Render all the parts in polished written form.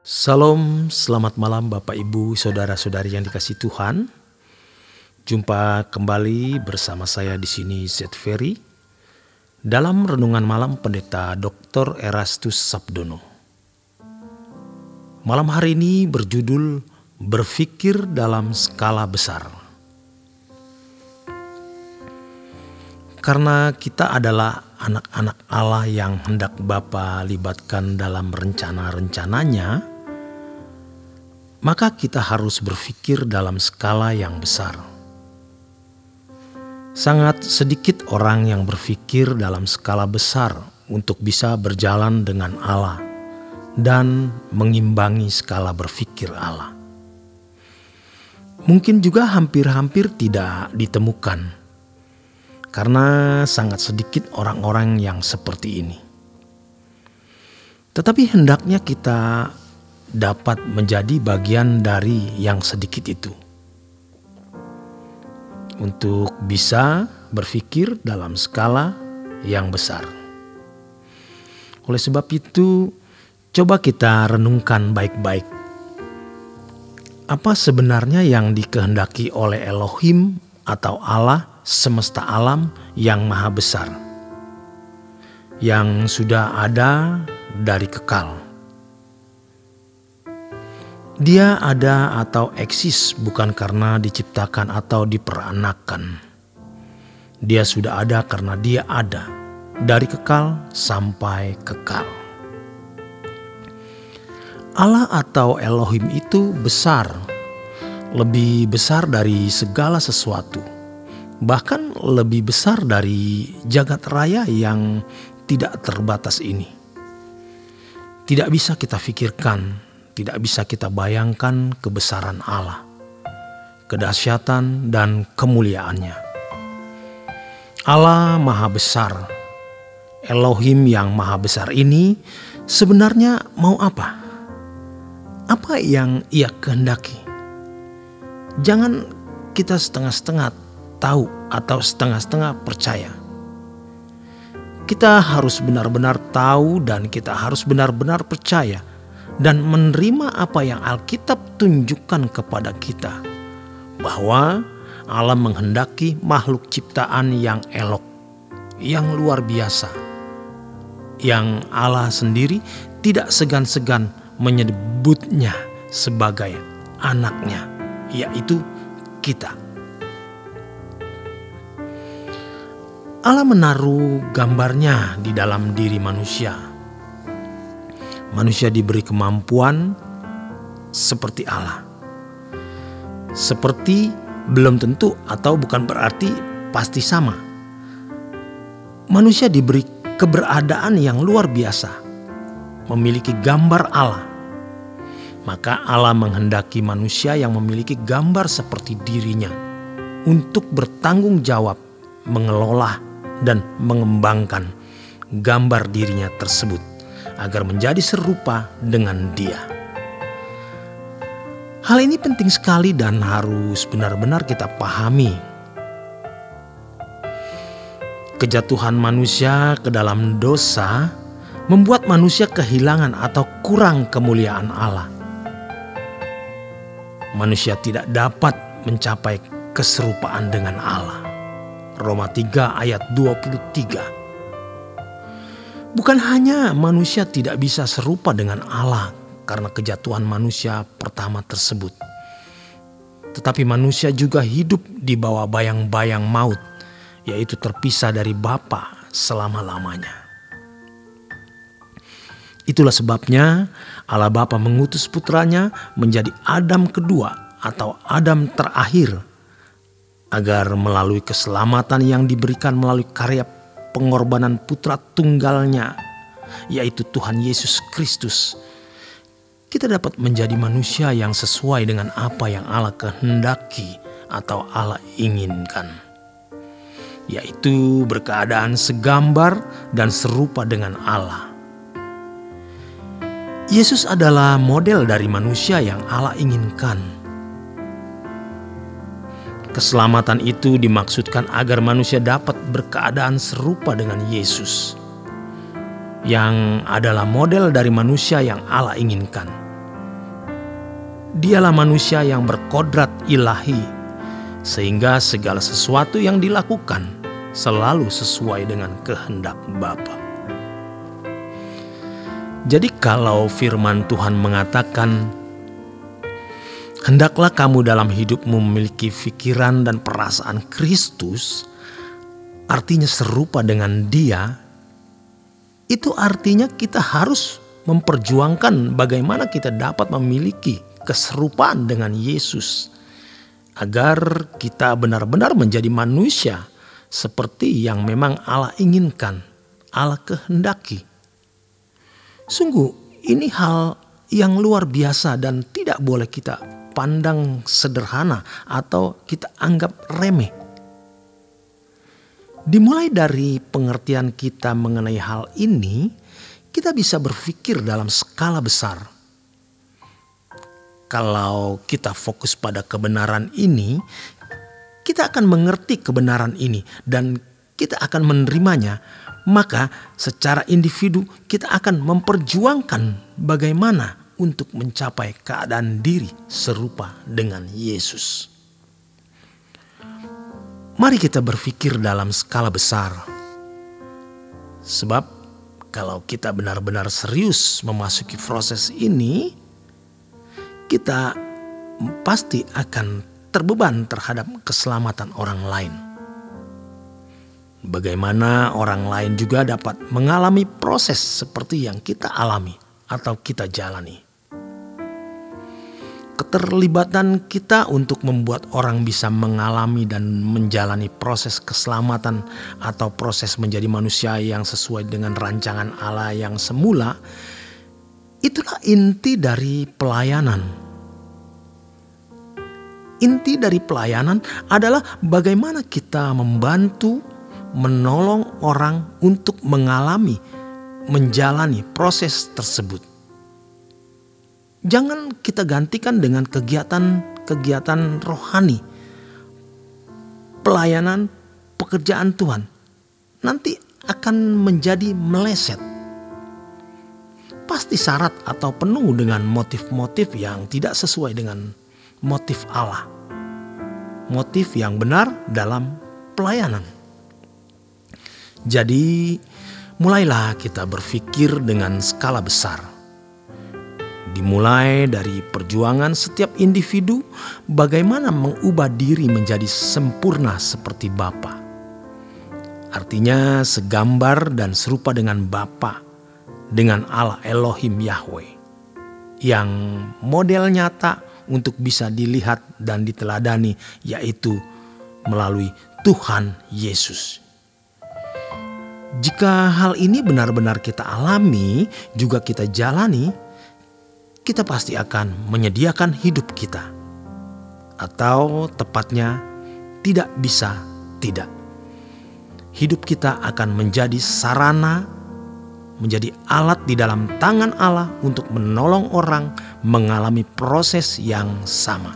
Salam, selamat malam Bapak Ibu, saudara-saudari yang dikasihi Tuhan. Jumpa kembali bersama saya di sini Z Ferry dalam renungan malam Pendeta Dr. Erastus Sabdono. Malam hari ini berjudul Berpikir dalam Skala Besar. Karena kita adalah anak-anak Allah yang hendak Bapa libatkan dalam rencana-rencananya, maka kita harus berpikir dalam skala yang besar. Sangat sedikit orang yang berpikir dalam skala besar untuk bisa berjalan dengan Allah dan mengimbangi skala berpikir Allah. Mungkin juga hampir-hampir tidak ditemukan, karena sangat sedikit orang-orang yang seperti ini. Tetapi hendaknya kita dapat menjadi bagian dari yang sedikit itu, untuk bisa berpikir dalam skala yang besar. Oleh sebab itu, coba kita renungkan baik-baik. Apa sebenarnya yang dikehendaki oleh Elohim atau Allah semesta alam yang maha besar, yang sudah ada dari kekal? Dia ada atau eksis bukan karena diciptakan atau diperanakan. Dia sudah ada karena dia ada dari kekal sampai kekal. Allah atau Elohim itu besar, lebih besar dari segala sesuatu, bahkan lebih besar dari jagat raya yang tidak terbatas ini. Tidak bisa kita pikirkan, tidak bisa kita bayangkan kebesaran Allah, kedahsyatan dan kemuliaannya. Allah maha besar. Elohim yang maha besar ini sebenarnya mau apa? Apa yang ia kehendaki? Jangan kita setengah-setengah tahu atau setengah-setengah percaya. Kita harus benar-benar tahu dan kita harus benar-benar percaya dan menerima apa yang Alkitab tunjukkan kepada kita, bahwa Allah menghendaki makhluk ciptaan yang elok, yang luar biasa, yang Allah sendiri tidak segan-segan menyebutnya sebagai anaknya, yaitu kita. Allah menaruh gambarnya di dalam diri manusia. Manusia diberi kemampuan seperti Allah. Seperti belum tentu atau bukan berarti pasti sama. Manusia diberi keberadaan yang luar biasa, memiliki gambar Allah. Maka Allah menghendaki manusia yang memiliki gambar seperti dirinya untuk bertanggung jawab, mengelola dan mengembangkan gambar dirinya tersebut, agar menjadi serupa dengan Dia. Hal ini penting sekali dan harus benar-benar kita pahami. Kejatuhan manusia ke dalam dosa membuat manusia kehilangan atau kurang kemuliaan Allah. Manusia tidak dapat mencapai keserupaan dengan Allah. Roma 3 ayat 23. Bukan hanya manusia tidak bisa serupa dengan Allah karena kejatuhan manusia pertama tersebut, tetapi manusia juga hidup di bawah bayang-bayang maut, yaitu terpisah dari Bapa selama-lamanya. Itulah sebabnya Allah Bapa mengutus putranya menjadi Adam kedua atau Adam terakhir, agar melalui keselamatan yang diberikan melalui karya pengorbanan putra tunggalnya, yaitu Tuhan Yesus Kristus, kita dapat menjadi manusia yang sesuai dengan apa yang Allah kehendaki atau Allah inginkan, yaitu berkeadaan segambar dan serupa dengan Allah. Yesus adalah model dari manusia yang Allah inginkan. Keselamatan itu dimaksudkan agar manusia dapat berkeadaan serupa dengan Yesus, yang adalah model dari manusia yang Allah inginkan. Dialah manusia yang berkodrat ilahi, sehingga segala sesuatu yang dilakukan selalu sesuai dengan kehendak Bapa. Jadi kalau firman Tuhan mengatakan, hendaklah kamu dalam hidupmu memiliki pikiran dan perasaan Kristus, artinya serupa dengan Dia, itu artinya kita harus memperjuangkan bagaimana kita dapat memiliki keserupaan dengan Yesus, agar kita benar-benar menjadi manusia seperti yang memang Allah inginkan, Allah kehendaki. Sungguh ini hal yang luar biasa dan tidak boleh kita pandang sederhana atau kita anggap remeh. Dimulai dari pengertian kita mengenai hal ini, kita bisa berpikir dalam skala besar. Kalau kita fokus pada kebenaran ini, kita akan mengerti kebenaran ini dan kita akan menerimanya. Maka secara individu kita akan memperjuangkan bagaimana untuk mencapai keadaan diri serupa dengan Yesus. Mari kita berpikir dalam skala besar. Sebab kalau kita benar-benar serius memasuki proses ini, kita pasti akan terbeban terhadap keselamatan orang lain. Bagaimana orang lain juga dapat mengalami proses seperti yang kita alami atau kita jalani. Keterlibatan kita untuk membuat orang bisa mengalami dan menjalani proses keselamatan atau proses menjadi manusia yang sesuai dengan rancangan Allah yang semula, itulah inti dari pelayanan. Inti dari pelayanan adalah bagaimana kita membantu, menolong orang untuk mengalami, menjalani proses tersebut. Jangan kita gantikan dengan kegiatan rohani, pelayanan, pekerjaan Tuhan. Nanti akan menjadi meleset. Pasti syarat atau penuh dengan motif-motif yang tidak sesuai dengan motif Allah. Motif yang benar dalam pelayanan. Jadi mulailah kita berpikir dengan skala besar. Dimulai dari perjuangan setiap individu bagaimana mengubah diri menjadi sempurna seperti Bapa. Artinya segambar dan serupa dengan Bapa, dengan Allah Elohim Yahweh, yang model nyata untuk bisa dilihat dan diteladani, yaitu melalui Tuhan Yesus. Jika hal ini benar-benar kita alami, juga kita jalani, kita pasti akan menyediakan hidup kita. Atau tepatnya tidak bisa tidak. Hidup kita akan menjadi sarana, menjadi alat di dalam tangan Allah untuk menolong orang mengalami proses yang sama.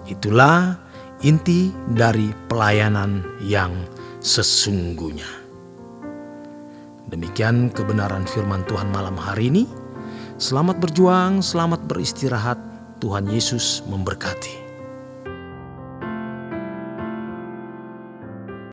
Itulah inti dari pelayanan yang sesungguhnya. Demikian kebenaran firman Tuhan malam hari ini. Selamat berjuang, selamat beristirahat. Tuhan Yesus memberkati.